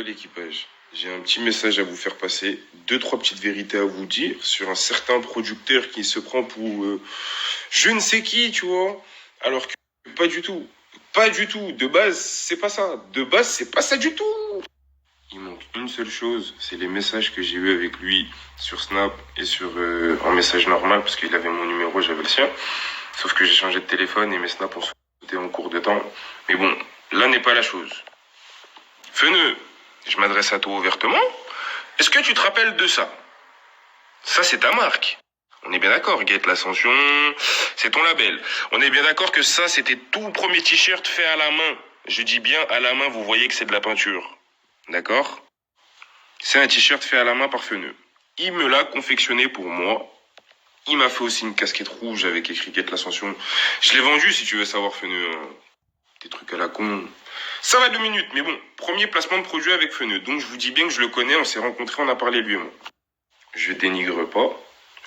l'équipage. J'ai un petit message à vous faire passer, deux, trois petites vérités à vous dire sur un certain producteur qui se prend pour je ne sais qui, tu vois. Alors que pas du tout. Pas du tout. De base, c'est pas ça. De base, c'est pas ça du tout. Il manque une seule chose, c'est les messages que j'ai eus avec lui sur Snap et sur un message normal, parce qu'il avait mon numéro, j'avais le sien. Sauf que j'ai changé de téléphone et mes snaps ont sauté en cours de temps. Mais bon, là n'est pas la chose. Feneux, je m'adresse à toi ouvertement. Est-ce que tu te rappelles de ça? Ça, c'est ta marque. On est bien d'accord, Guette l'Ascension, c'est ton label. On est bien d'accord que ça, c'était tout premier t-shirt fait à la main. Je dis bien à la main, vous voyez que c'est de la peinture. D'accord? C'est un t-shirt fait à la main par Feneux. Il me l'a confectionné pour moi. Il m'a fait aussi une casquette rouge avec écrit Guette l'Ascension. Je l'ai vendu si tu veux savoir, Feneux. Des trucs à la con. Ça va 2 minutes, mais bon, premier placement de produit avec Feneux. Donc je vous dis bien que je le connais, on s'est rencontrés, on a parlé lui et moi. Je dénigre pas,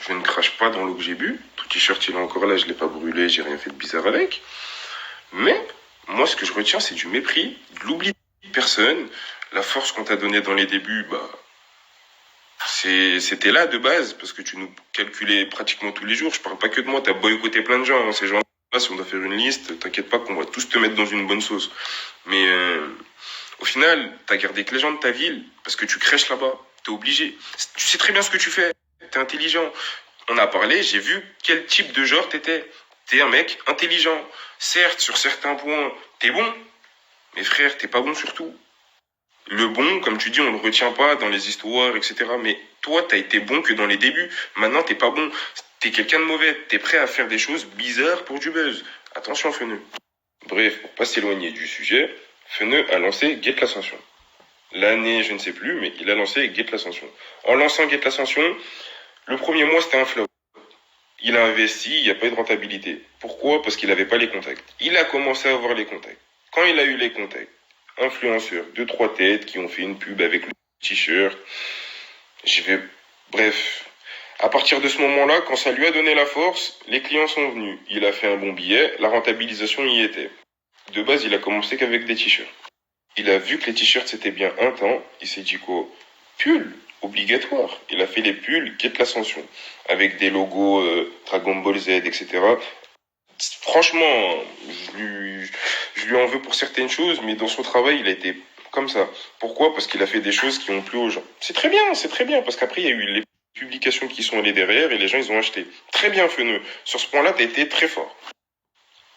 je ne crache pas dans l'eau que j'ai bu. Tout t-shirt il est encore là, je l'ai pas brûlé, j'ai rien fait de bizarre avec. Mais moi ce que je retiens c'est du mépris, de l'oubli de personne. La force qu'on t'a donnée dans les débuts, c'était là de base, parce que tu nous calculais pratiquement tous les jours. Je parle pas que de moi, t'as boycotté plein de gens, hein. Ces gens-là, si on doit faire une liste, t'inquiète pas qu'on va tous te mettre dans une bonne sauce. Mais au final, t'as gardé que les gens de ta ville, parce que tu crèches là-bas, t'es obligé. Tu sais très bien ce que tu fais, t'es intelligent. On a parlé, j'ai vu quel type de genre t'étais. T'es un mec intelligent. Certes, sur certains points, t'es bon, mais frère, t'es pas bon sur tout. Le bon, comme tu dis, on le retient pas dans les histoires, etc. Mais toi, t'as été bon que dans les débuts. Maintenant, t'es pas bon. T'es quelqu'un de mauvais. T'es prêt à faire des choses bizarres pour du buzz. Attention, Feneux. Bref, pour pas s'éloigner du sujet, Feneux a lancé Guette l'Ascension. L'année, je ne sais plus, mais il a lancé Guette l'Ascension. En lançant Guette l'Ascension, le premier mois, c'était un flop. Il a investi, il n'y a pas eu de rentabilité. Pourquoi? Parce qu'il n'avait pas les contacts. Il a commencé à avoir les contacts. Quand il a eu les contacts, influenceurs, 2-3 têtes qui ont fait une pub avec le t-shirt. Bref. À partir de ce moment-là, quand ça lui a donné la force, les clients sont venus. Il a fait un bon billet, la rentabilisation y était. De base, il a commencé qu'avec des t-shirts. Il a vu que les t-shirts c'était bien un temps, il s'est dit quoi? Pull, obligatoire. Il a fait les pulls Guette l'Ascension, avec des logos Dragon Ball Z, etc. Franchement, je lui en veux pour certaines choses, mais dans son travail, il a été comme ça. Pourquoi? Parce qu'il a fait des choses qui ont plu aux gens. C'est très bien, parce qu'après, il y a eu les publications qui sont allées derrière et les gens, ils ont acheté. Très bien, Feneux. Sur ce point-là, t'as été très fort.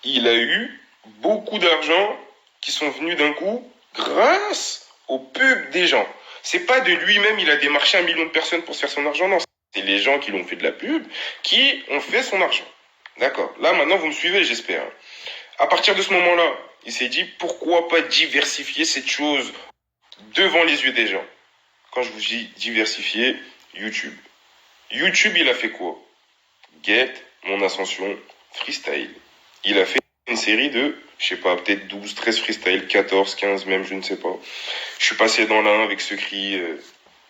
Il a eu beaucoup d'argent qui sont venus d'un coup grâce aux pubs des gens. C'est pas de lui-même, il a démarché 1 million de personnes pour se faire son argent, non. C'est les gens qui l'ont fait de la pub qui ont fait son argent. D'accord. Là, maintenant, vous me suivez, j'espère. À partir de ce moment-là, il s'est dit, pourquoi pas diversifier cette chose devant les yeux des gens? Quand je vous dis diversifier, YouTube. YouTube, il a fait quoi? Guette, Mon Ascension, Freestyle. Il a fait une série de, je sais pas, peut-être 12, 13 freestyle, 14, 15 même, je ne sais pas. Je suis passé dans l'un avec ce cri,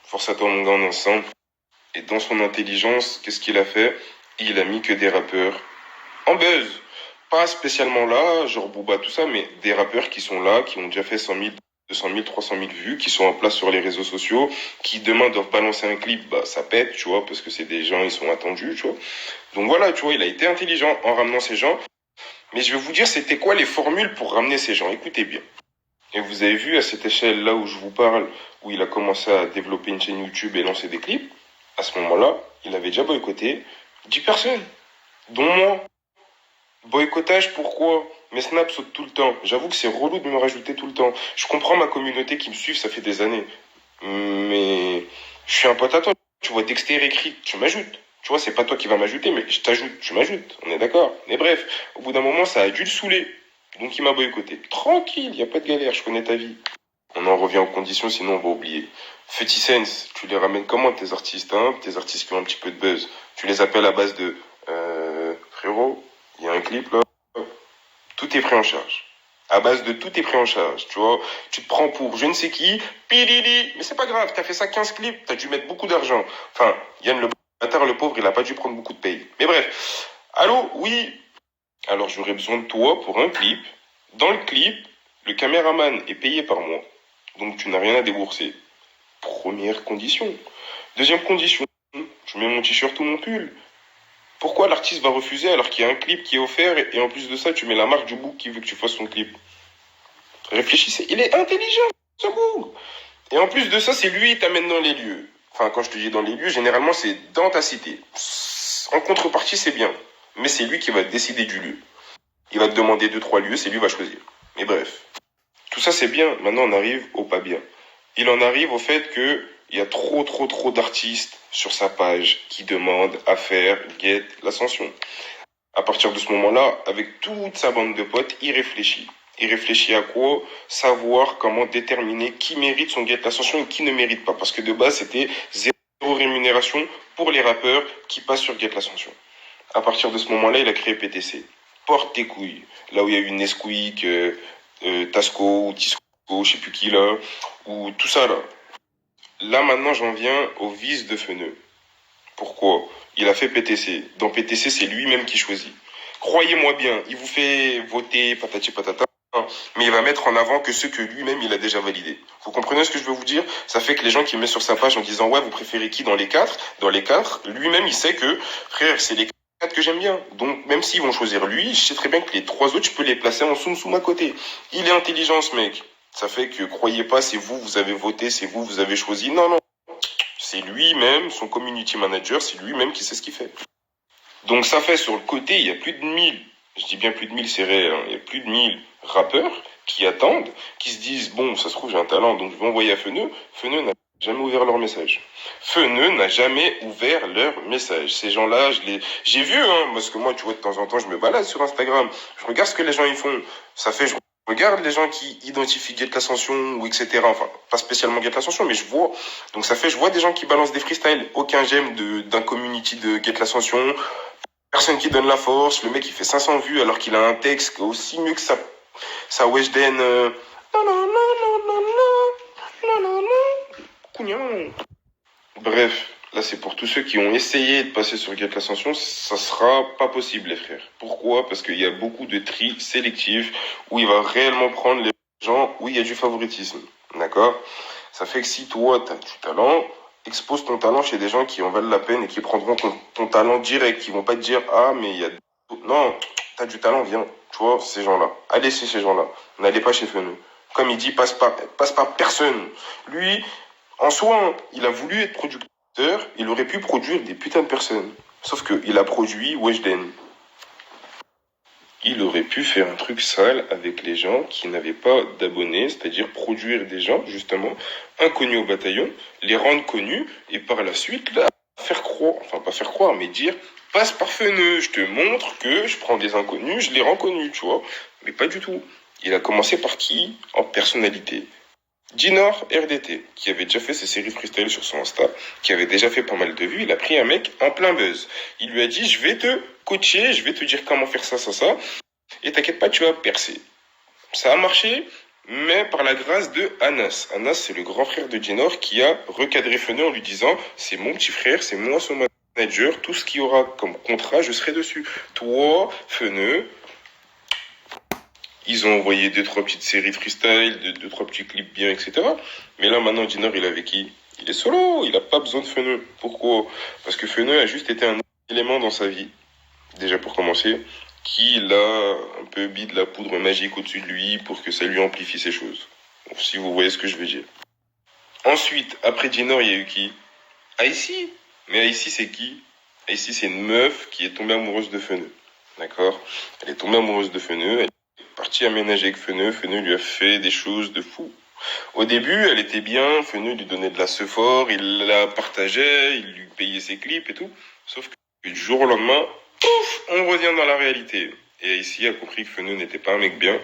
force à toi mon gars, on est ensemble. Et dans son intelligence, qu'est-ce qu'il a fait? Il a mis que des rappeurs en buzz. Pas spécialement là, genre Booba, tout ça, mais des rappeurs qui sont là, qui ont déjà fait 100 000, 200 000, 300 000 vues, qui sont en place sur les réseaux sociaux, qui demain doivent balancer un clip, ça pète, tu vois, parce que c'est des gens, ils sont attendus, tu vois. Donc voilà, tu vois, il a été intelligent en ramenant ces gens. Mais je vais vous dire, c'était quoi les formules pour ramener ces gens? Écoutez bien. Et vous avez vu à cette échelle-là où je vous parle, où il a commencé à développer une chaîne YouTube et lancer des clips, à ce moment-là, il avait déjà boycotté 10 personnes, dont moi. Boycottage, pourquoi? Mes snaps sautent tout le temps. J'avoue que c'est relou de me rajouter tout le temps. Je comprends ma communauté qui me suit, ça fait des années. Mais je suis un pote à toi. Tu vois texter et écrit, tu m'ajoutes. Tu vois, c'est pas toi qui vas m'ajouter, mais je t'ajoute, tu m'ajoutes. On est d'accord. Mais bref, au bout d'un moment, ça a dû le saouler. Donc il m'a boycotté. Tranquille, y a pas de galère, je connais ta vie. On en revient aux conditions, sinon on va oublier. Fetty Sense, tu les ramènes comment tes artistes, hein? Tes artistes qui ont un petit peu de buzz. Tu les appelles à base de... frérot, il y a un clip là. Tout est pris en charge. À base de tout est pris en charge, tu vois. Tu te prends pour je ne sais qui, pilili, mais c'est pas grave, t'as fait ça 15 clips, t'as dû mettre beaucoup d'argent. Enfin, Yann le bâtard, le pauvre, il a pas dû prendre beaucoup de paye. Mais bref. Allô, oui. Alors j'aurais besoin de toi pour un clip. Dans le clip, le caméraman est payé par moi. Donc tu n'as rien à débourser. Première condition. Deuxième condition, je mets mon t-shirt ou mon pull. Pourquoi l'artiste va refuser alors qu'il y a un clip qui est offert et en plus de ça, tu mets la marque du book qui veut que tu fasses son clip? Réfléchissez, il est intelligent, ce book. Et en plus de ça, c'est lui qui t'amène dans les lieux. Enfin, quand je te dis dans les lieux, généralement, c'est dans ta cité. En contrepartie, c'est bien. Mais c'est lui qui va décider du lieu. Il va te demander deux, trois lieux, c'est lui qui va choisir. Mais bref. Tout ça, c'est bien. Maintenant, on arrive au pas bien. Il en arrive au fait que il y a trop d'artistes sur sa page qui demandent à faire Get l'Ascension. À partir de ce moment-là, avec toute sa bande de potes, il réfléchit. Il réfléchit à quoi? Savoir comment déterminer qui mérite son Get l'Ascension et qui ne mérite pas. Parce que de base, c'était zéro rémunération pour les rappeurs qui passent sur Get l'Ascension. À partir de ce moment-là, il a créé PTC. Porte tes couilles. Là où il y a eu Nesquik, Tasco, ou Tisco, je sais plus qui là, ou tout ça là. Là maintenant, j'en viens au vice de Feneux. Pourquoi? Il a fait PTC. Dans PTC, c'est lui-même qui choisit. Croyez-moi bien, il vous fait voter patati patata, mais il va mettre en avant que ceux que lui-même il a déjà validés. Vous comprenez ce que je veux vous dire? Ça fait que les gens qui mettent sur sa page en disant ouais, vous préférez qui dans les quatre? Dans les quatre, lui-même il sait que frère, c'est les quatre que j'aime bien. Donc même s'ils vont choisir lui, je sais très bien que les trois autres, je peux les placer en soum à côté. Il est intelligent ce mec. Ça fait que croyez pas, c'est vous, vous avez voté, c'est vous, vous avez choisi. Non, non. C'est lui-même, son community manager, c'est lui-même qui sait ce qu'il fait. Donc ça fait sur le côté, il y a plus de 1000, je dis bien plus de 1000, c'est réel, hein, il y a plus de 1000 rappeurs qui attendent, qui se disent, bon, ça se trouve, j'ai un talent, donc je vais envoyer à Feneux. Feneux n'a jamais ouvert leur message. Feneux n'a jamais ouvert leur message. Ces gens-là, j'ai vu, hein, parce que moi, tu vois, de temps en temps, je me balade sur Instagram, je regarde ce que les gens y font. Ça fait, je regarde les gens qui identifient Get l'Ascension ou etc. Enfin, pas spécialement Get l'Ascension, mais je vois. Donc ça fait, je vois des gens qui balancent des freestyles. Aucun j'aime d'un community de Get l'Ascension. Personne qui donne la force, le mec il fait 500 vues alors qu'il a un texte aussi mieux que sa Weshden. Non, non, non, non, non, non, non, non, non, cougnon. Bref, là c'est pour tous ceux qui ont essayé de passer sur Get l'Ascension, ça sera pas possible les frères. Pourquoi? Parce qu'il y a beaucoup de tri sélectifs où il va réellement prendre les gens où il y a du favoritisme. D'accord? Ça fait que si toi t'as du talent, expose ton talent chez des gens qui en valent la peine et qui prendront ton talent direct, qui vont pas te dire ah mais il y a non, t'as du talent, viens, tu vois, ces gens-là. Allez chez ces gens-là. N'allez pas chez Feneux. Comme il dit, passe par personne. Lui, en soi, hein, il a voulu être producteur, il aurait pu produire des putains de personnes. Sauf qu'il a produit Weshden. Il aurait pu faire un truc sale avec les gens qui n'avaient pas d'abonnés, c'est-à-dire produire des gens, justement, inconnus au bataillon, les rendre connus, et par la suite, là, faire croire, enfin pas faire croire, mais dire, passe par Feneux, je te montre que je prends des inconnus, je les rends connus, tu vois. Mais pas du tout. Il a commencé par qui? En personnalité. Dinor RDT, qui avait déjà fait ses séries freestyle sur son Insta, qui avait déjà fait pas mal de vues, il a pris un mec en plein buzz. Il lui a dit, je vais te coacher, je vais te dire comment faire ça, et t'inquiète pas, tu vas percer. Ça a marché, mais par la grâce de Anas. Anas, c'est le grand frère de Dinor qui a recadré Feneux en lui disant, c'est mon petit frère, c'est moi son manager, tout ce qu'il y aura comme contrat, je serai dessus. Toi, Feneux, ils ont envoyé deux, trois petites séries freestyle, deux, trois petits clips bien, etc. Mais là, maintenant, Dinor, il est avec qui? Il est solo, il n'a pas besoin de Feneux. Pourquoi? Parce que Feneux a juste été un élément dans sa vie, déjà pour commencer, qui l'a un peu mis de la poudre magique au-dessus de lui pour que ça lui amplifie ses choses. Donc, si vous voyez ce que je veux dire. Ensuite, après Dinor, il y a eu qui? Icy. Mais Icy, c'est qui? Icy, c'est une meuf qui est tombée amoureuse de Feneux. D'accord? Elle est tombée amoureuse de Feneux, parti aménager avec Feneux. Feneux lui a fait des choses de fou. Au début, elle était bien. Feneux lui donnait de la sephore, il la partageait, il lui payait ses clips et tout. Sauf que du jour au lendemain, pouf, on revient dans la réalité. Et ici, a compris que Feneux n'était pas un mec bien.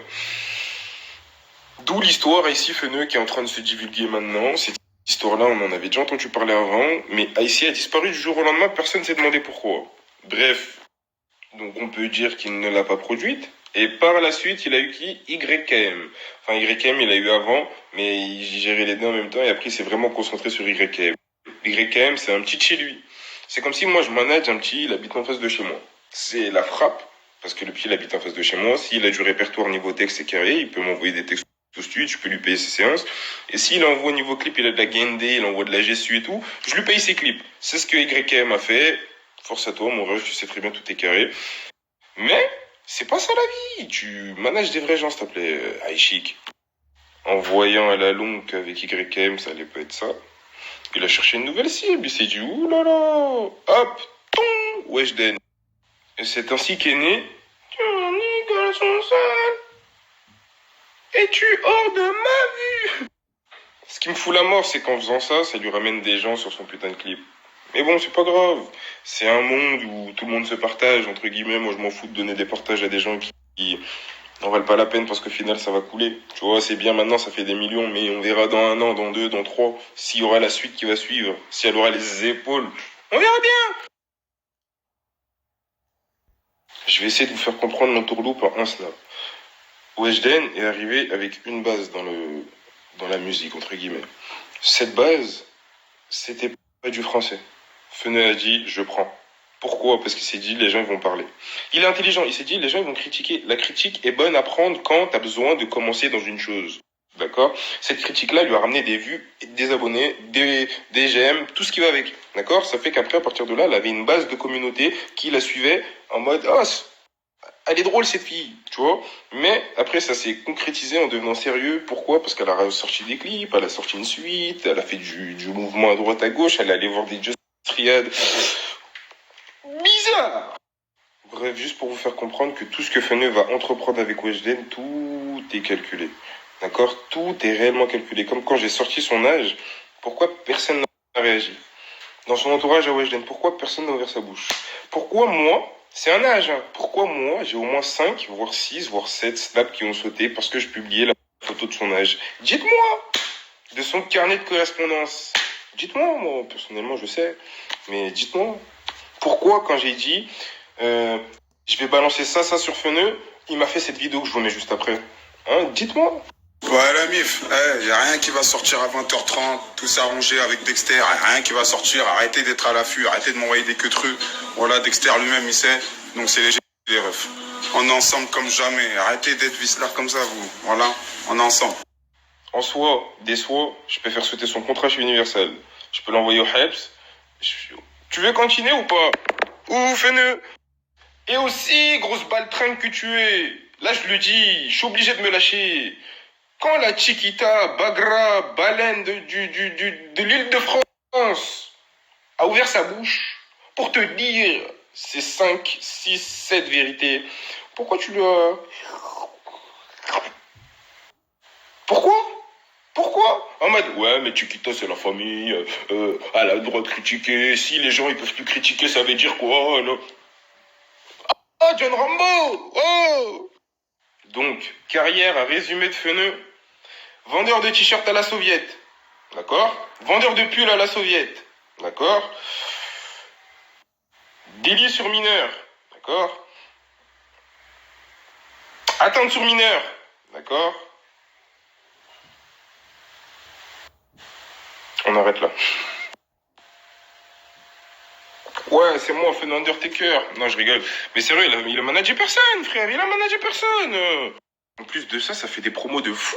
D'où l'histoire ici, Feneux, qui est en train de se divulguer maintenant. Cette histoire-là, on en avait déjà entendu parler avant. Mais ici a disparu du jour au lendemain, personne ne s'est demandé pourquoi. Bref, donc on peut dire qu'il ne l'a pas produite. Et par la suite, il a eu qui? YKM. Enfin, YKM, il a eu avant, mais il gérait les deux en même temps et après, il s'est vraiment concentré sur YKM. YKM, c'est un petit de chez lui. C'est comme si moi, je manage un petit, il habite en face de chez moi. C'est la frappe, parce que le petit, il habite en face de chez moi. S'il a du répertoire niveau texte et carré, il peut m'envoyer des textes studio, tu peux lui payer ses séances. Et s'il envoie au niveau clip, il a de la gaindé, il envoie de la gestu et tout, je lui paye ses clips. C'est ce que YM a fait. Force à toi, mon ref, tu sais très bien, tout est carré. Mais, c'est pas ça la vie. Tu manages des vrais gens, s'il te plaît, Aïchik. En voyant à la longue qu'avec YM, ça allait pas être ça, il a cherché une nouvelle cible. Il s'est dit, oulala, hop, ton, Weshden. Et c'est ainsi qu'est né Nicolas son sale. Es-tu hors de ma vue? Ce qui me fout la mort, c'est qu'en faisant ça, ça lui ramène des gens sur son putain de clip. Mais bon, c'est pas grave. C'est un monde où tout le monde se partage, entre guillemets. Moi, je m'en fous de donner des partages à des gens qui n'en valent pas la peine parce qu'au final, ça va couler. Tu vois, c'est bien maintenant, ça fait des millions, mais on verra dans 1 an, dans 2, dans 3, s'il y aura la suite qui va suivre, si elle aura les épaules. On verra bien. Je vais essayer de vous faire comprendre l'entourloupe en un snap. Weshden est arrivé avec une base dans la musique, entre guillemets. Cette base, c'était pas du français. Feneu a dit, je prends. Pourquoi? Parce qu'il s'est dit, les gens ils vont parler. Il est intelligent, il s'est dit, les gens ils vont critiquer. La critique est bonne à prendre quand t'as besoin de commencer dans une chose. D'accord? Cette critique-là lui a ramené des vues, des abonnés, des j'aime, tout ce qui va avec. D'accord? Ça fait qu'après, à partir de là, elle avait une base de communauté qui la suivait en mode, ah, elle est drôle cette fille, tu vois. Mais après, ça s'est concrétisé en devenant sérieux. Pourquoi? Parce qu'elle a sorti des clips, elle a sorti une suite, elle a fait du mouvement à droite à gauche, elle allait voir des Just Triad. Bizarre! Bref, juste pour vous faire comprendre que tout ce que Feneu va entreprendre avec Weshden, tout est calculé. D'accord? Tout est réellement calculé. Comme quand j'ai sorti son âge, pourquoi personne n'a réagi? Dans son entourage à Weshden, pourquoi personne n'a ouvert sa bouche? Pourquoi moi, c'est un âge, hein. Pourquoi moi, j'ai au moins 5, voire 6, voire 7 snaps qui ont sauté parce que je publiais la photo de son âge? Dites-moi! De son carnet de correspondance. Dites-moi, moi, personnellement, je sais. Mais dites-moi. Pourquoi, quand j'ai dit, je vais balancer ça sur Feneu, il m'a fait cette vidéo que je vous mets juste après. Hein, dites-moi. Ouais, la mif, y a rien qui va sortir à 20h30, tout s'arranger avec Dexter, rien qui va sortir, arrêtez d'être à l'affût, arrêtez de m'envoyer des queutreux. Voilà, Dexter lui-même, il sait, donc c'est les refs. On est ensemble comme jamais, arrêtez d'être vicelard comme ça, vous. Voilà, on est ensemble. En soi, des soins, je peux faire sauter son contrat chez Universal. Je peux l'envoyer au Helps. Tu veux continuer ou pas? Ou Feneu? Et aussi, grosse baltringue que tu es. Là, je le dis, je suis obligé de me lâcher. Quand la Chiquita, Bagra, baleine de l'île de France a ouvert sa bouche pour te dire ces 5, 6, 7 vérités, pourquoi tu l'as... Pourquoi? En mode, ouais, mais Chiquita, c'est la famille, elle a le droit de critiquer. Si les gens, ils peuvent plus critiquer, ça veut dire quoi, non? Ah, John Rambo! Oh! Donc, carrière à résumé de Feneu. Vendeur de t-shirts à la soviète. D'accord? Vendeur de pulls à la soviète. D'accord? Délit sur mineur. D'accord? Atteinte sur mineur. D'accord? On arrête là. Ouais, c'est moi, Feneu Undertaker. Non, je rigole. Mais c'est vrai, il a managé personne, frère. Il a managé personne. En plus de ça, ça fait des promos de fou.